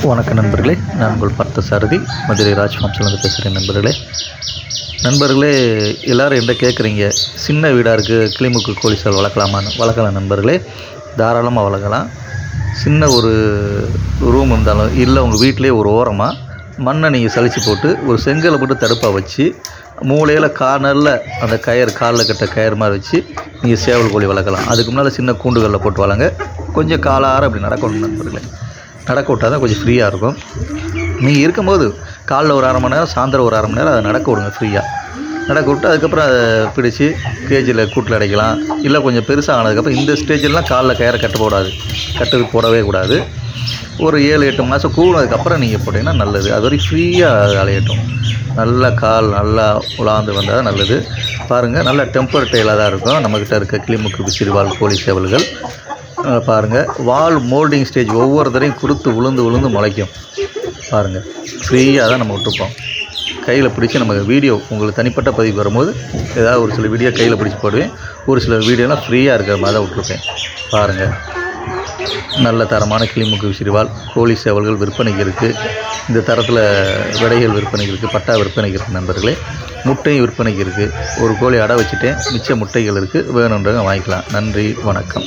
வணக்கம் நண்பர்களே, நான் உங்கள் பார்த்தசாரதி மதுரை ராஜ் ஃபார்ம்ஸ்லேருந்து பேசுகிறேன். நண்பர்களே எல்லோரும் என்ன கேட்குறீங்க, சின்ன வீடாக இருக்குது, கிளிமுக்கு கோழி சேவல் வளர்க்கலாமான்னு. வளர்க்கலாம் நண்பர்களே, தாராளமாக வளர்க்கலாம். சின்ன ஒரு ரூம் இருந்தாலும் இல்லை, உங்கள் வீட்டிலே ஒரு ஓரமாக மண்ணை நீங்கள் சலிச்சு போட்டு ஒரு செங்கலை போட்டு தடுப்பாக வச்சு மூளையில் கார்னரில் அந்த கயிறு காலில் கட்ட கயிறு மாதிரி வச்சு நீங்கள் சேவல் கோழி வளர்க்கலாம். அதுக்கு முன்னால் சின்ன கூண்டுகளில் போட்டு வளங்க. கொஞ்சம் காலார அப்படி நடக்கணும் நண்பர்களே. நடக்க விட்டால் தான் கொஞ்சம் ஃப்ரீயாக இருக்கும். நீங்கள் இருக்கும்போது காலைல ஒரு அரை மணி நேரம், சாயந்தரம் ஒரு அரை மணி நேரம் அதை நடக்க விடுங்க. ஃப்ரீயாக நடக்க விட்டு அதுக்கப்புறம் அதை பிடிச்சி கேஜில் கூட்டில் அடைக்கலாம். இல்லை கொஞ்சம் பெருசாக ஆனதுக்கப்புறம் இந்த ஸ்டேஜெல்லாம் காலில் கயிறை கட்டுறது போடவே கூடாது. ஒரு 7-8 மாதம் கூடுனதுக்கப்புறம் நீங்கள் போட்டிங்கன்னா நல்லது. அது வரைக்கும் ஃப்ரீயாக அலையட்டும். நல்லா கால் நல்லா உலாந்து வந்தால் தான் நல்லது. பாருங்கள், நல்லா டெம்பர் டெயிலாக தான் இருக்கும் நம்மக்கிட்ட இருக்க கிளிமுக்கு விசிறிவால் கோழி சேவல்கள். பாருங்கள், வால் மோல்டிங் ஸ்டேஜ் ஒவ்வொரு தரையும் குறுத்து விழுந்து முளைக்கும். பாருங்கள், ஃப்ரீயாக தான் நம்ம விட்டுருப்போம். கையில் பிடிச்சி நம்ம வீடியோ உங்களுக்கு தனிப்பட்ட பதிவு வரும்போது ஏதாவது ஒரு சில வீடியோ கையில் பிடிச்சி போடுவேன். ஒரு சில வீடியோலாம் ஃப்ரீயாக இருக்கிற மாதிரி தான் விட்டுருப்பேன். பாருங்கள், நல்ல தரமான கிளிமுக்கு விசிறிவால் கோழி சேவல்கள் விற்பனைக்கு இருக்குது. இந்த தரத்தில் விடைகள் விற்பனைக்கு இருக்குது, பட்டா விற்பனைக்கு இருக்குது நண்பர்களே. முட்டையும் விற்பனைக்கு இருக்குது. ஒரு கோழி அடை வச்சுட்டேன், மிச்ச முட்டைகள் இருக்குது. வேணுன்றவங்க வாங்கிக்கலாம். நன்றி, வணக்கம்.